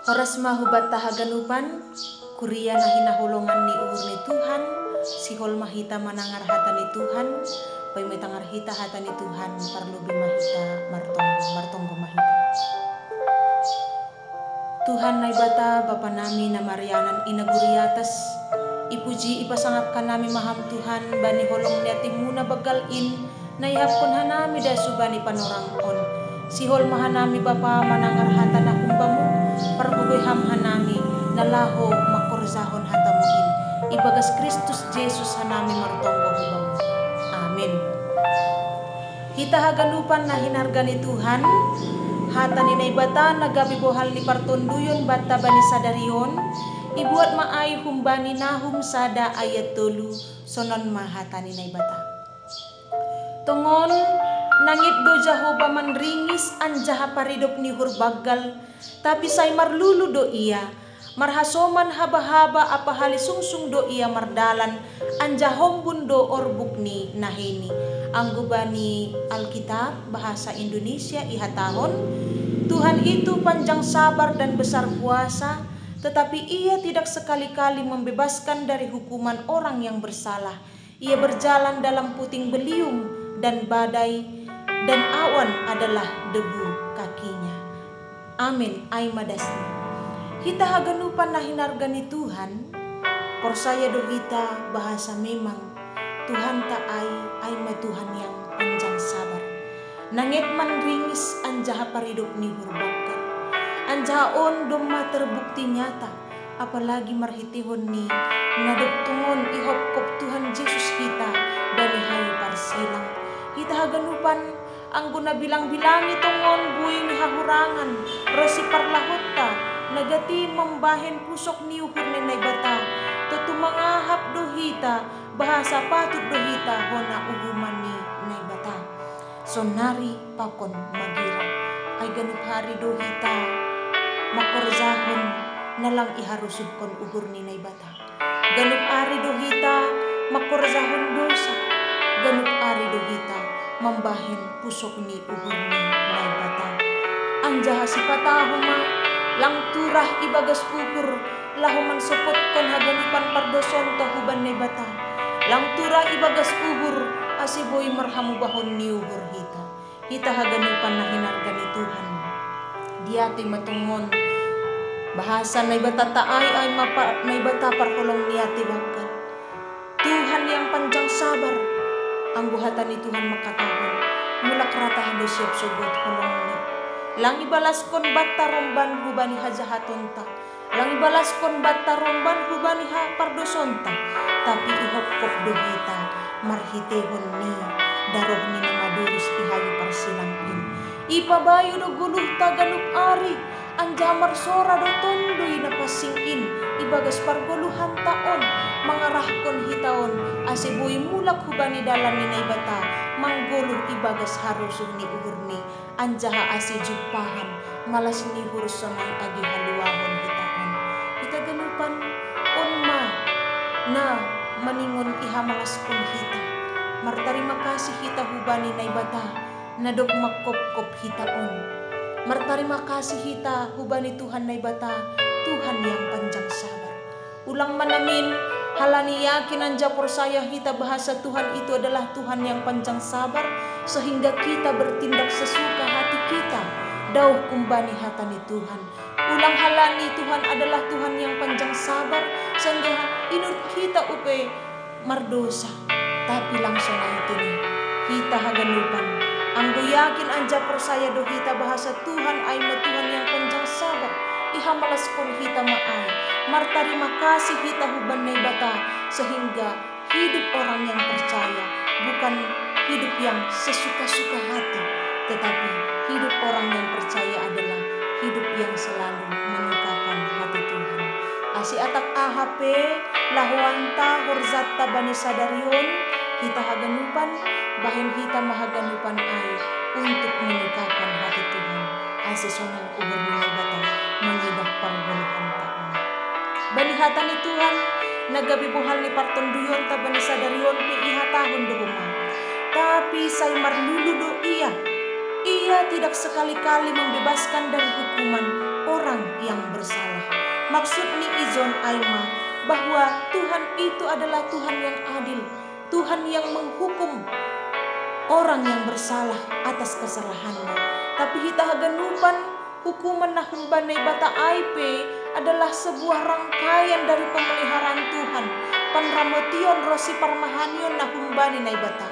Oras mahubat tahaganupan, kuria na hinahulungan ni uhur ni Tuhan, sihol mahita manangar hata ni Tuhan, pay may tangar hita hata ni Tuhan, parlubi mahita martonggo mahita. Tuhan na ibata, Bapa nami na Marianan inaguriatas, ipuji ipasangap ka nami maham Tuhan, bani holong ni ating muna bagalin, na ihapkon hanami da subani panorangon. Sihol mahanami Bapa manangar hata na kumbamu, parbugoy ham hanami, nalaho makorzahon hata muin. Ibagas Kristus Jesus hanami martonggo hubamu. Amin. Hita haganupan na hinarga ni Tuhan, hata ni naibata nagabi bohal ni partonduyon bata bani sadarion, ibuat maay humbani nahum sada ayat 3 sonon mahata ni naibata. Tongon nangit do Jehova manringis anjaha paridop ni hurbagal, tapi say marlulu do iya, marhasoman haba-haba apa hali sungsung do iya mardalan, anjahombun do orbuk ni nahini. Anggubani Alkitab bahasa Indonesia ihatahon, Tuhan itu panjang sabar dan besar kuasa, tetapi ia tidak sekali-kali membebaskan dari hukuman orang yang bersalah. Ia berjalan dalam puting beliung dan badai, dan awan adalah debu kakinya. Amin. Ay madasni. Hita haganupan na hinargani Tuhan, porsaya do hita bahasa memang Tuhan ay Tuhan yang panjang sabar. Nangit man ringis anjaha paridop ni hurbakkan, anjaha on doma terbukti nyata, apalagi marhitihon ni nadugtungon ihopkop Tuhan Yesus kita bani hayu parsilang. Hita haganupan ang guna bilang-bilangi tongon buhay ni hahurangan, resi parlahota, nagati membahen pusok ni uhur ni naibata, tutumangahap dohita, bahasa patut dohita hona uhuman ni naibata. Sonari pakon magira, ay ganup hari dohita, makorzahon nalang iharusubkon uhur ni naibata. Ganup ari dohita, makorzahon dosa, ganup ari dohita, mambahin pusok ni uhur ni naibata. Anjaha si patahuma lang turah ibagas uhur, lahuman sopot kon haganupan pardoson to huban naibata. Lang turah ibagas uhur, asiboy marhamu bahon ni uhur hita. Hita haganupan na hinarga ni Tuhan. Diati matungon bahasa naibata taay ay naibata parholong niati bakal. Tuhan yang panjang sabar, ang buhatan ni Tuhan makatahon, mulak ratah do siap sugot holong ni. Lang ibalas kon batta romban hubani hajahatonta, lang ibalas kon batta romban hubani ha pardosonta, tapi ihopkop dohita marhitehon ni daroh ni namadurus ihayu parsilangin. Ipabayo do guluh taganup ari, anjamar sora do tondoy napasingin, ibagas pargoluhan taon, mangarahkon hitaon, asiboy mulak hubani dalan ni naibata, mangguluh ibagas harusuh ni uhur ni, anjaha asi jupahan, malas ni hurusonay agi haluahon hitaon. Hita ganupan onma na maningon ihamalas kon hita, martarima kasih hita hubani naibata, nadok makop-kop hitaon. Martarima kasih hita hubani Tuhan naibata, Tuhan yang panjang sabar. Ulang manamin halani yakin anja porsaya hita bahasa Tuhan itu adalah Tuhan yang panjang sabar, sehingga kita bertindak sesuka hati kita dauh kumbani hata ni Tuhan. Ulang halani Tuhan adalah Tuhan yang panjang sabar, sehingga inut kita upe mardosa, tapi langsung itu nih hita haganupan anggo yakin anja persaya do hita bahasa Tuhan ay Tuhan yang panjang sabar, ihamalas kon hita maay, martarima kasih hita huban naibata, sehingga hidup orang yang percaya bukan hidup yang sesuka-suka hati, tetapi hidup orang yang percaya adalah hidup yang selalu menyukakan hati Tuhan. Asi atak AHP lahuanta horzatta bani sadarion, hita haganupan bahin hita mahaganupan ay untuk menyukakan hati Tuhan. Asi sonang uhur ni naibata mangidah pargoluhan taon. Bani hata ni Tuhan nagabi buhal ni partonduyon ta bani sadarion pi ihatahon do huma. Tapi say marlulu do iya tidak sekali-kali membebaskan dari hukuman orang yang bersalah. Maksud ni izon Aima bahwa Tuhan itu adalah Tuhan yang adil, Tuhan yang menghukum orang yang bersalah atas kesalahannya. Tapi hita haganupan hukuman na humbanay bata aipe adalah sebuah rangkaian dari pemeliharaan Tuhan. Panramotion rosi parmahanion na humbani na bata.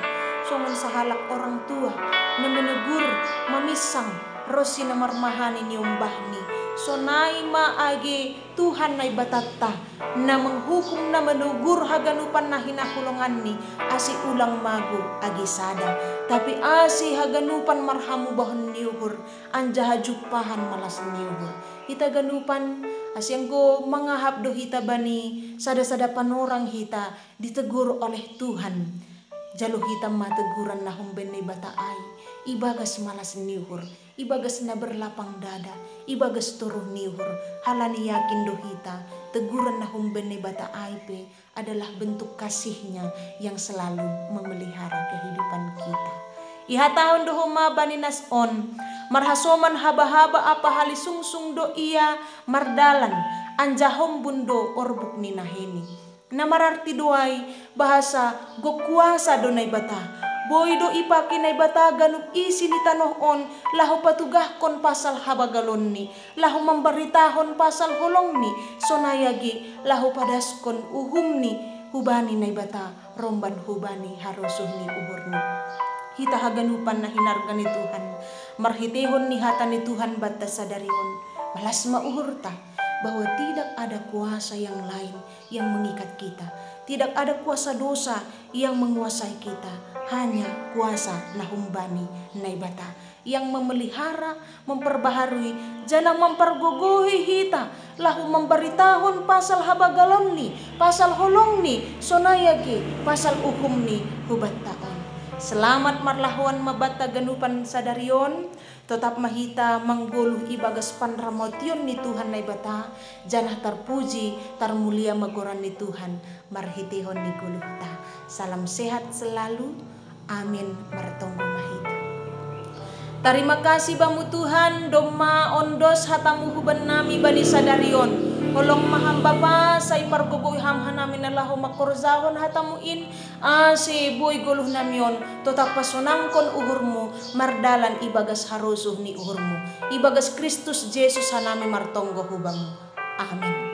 Songon sahalak orang tua na menegur mamisang rosi na marmahani ni umbahni. So naima age Tuhan na ibatatta na menghukum na menegur haganupan na hinakulungan ni asi ulang magu agi sada. Tapi asi haganupan marhamu bahon niuhur anja hajupahan malas niuhur. Hita ganupan asyang ko mangahap do hita bani sada-sada panorang hita ditegur oleh Tuhan. Jalo hita mateguran na humbeni bata ay ibagas malas niuhur, ibagas na berlapang dada, ibagas turuh niuhur. Halani yakin do hita teguran na humbeni bata ay pe adalah bentuk kasihnya yang selalu memelihara kehidupan kita. Ihatahon do huma baninas on marhasoman haba-haba apa halisungsung do iya mardalan anjahom bundo orbuk ninahini. Namararti doay bahasa go kuasa do nay bata. Boy do ipaki nay bata ganup isi ni tanohon lahu patugahkon pasal habagalon ni. Lahu memberitahon pasal holong ni. Sonayagi lahu padaskon uhum ni hubani nay bata romban hubani harusuh ni ubur ni. Hita haganupan na hinarga ni Tuhan. Marhitehon ni hata ni Tuhan bata sadarion. Malas mauhurta bahwa tidak ada kuasa yang lain yang mengikat kita. Tidak ada kuasa dosa yang menguasai kita. Hanya kuasa nahumbani naibata yang memelihara, memperbaharui, jangan mempergogohi hita. Lahu memberitahun pasal habagalon ni, pasal holong ni, sonayagi, pasal uhum ni, hubat taon. Selamat marlahuan mabata ganupan sadarion. Tetap mahita mangguluh ibagas panramotion ni Tuhan na ibata. Janah terpuji, termulia magoran ni Tuhan. Marhitihon ni guluh ta. Salam sehat selalu. Amin. Martonggo mahita. Terima kasih bamu Tuhan. Doma ondos hatamu huban nami bani sadarion. Holong maham bapa say margogoy hamhan namin alaho makorzahon hatamuin ase boy guluh namion totak pasonangkon uhurmu mardalan ibagas harusuh ni uhurmu ibagas Kristus Jesus hanami martonggo hubamu. Amin.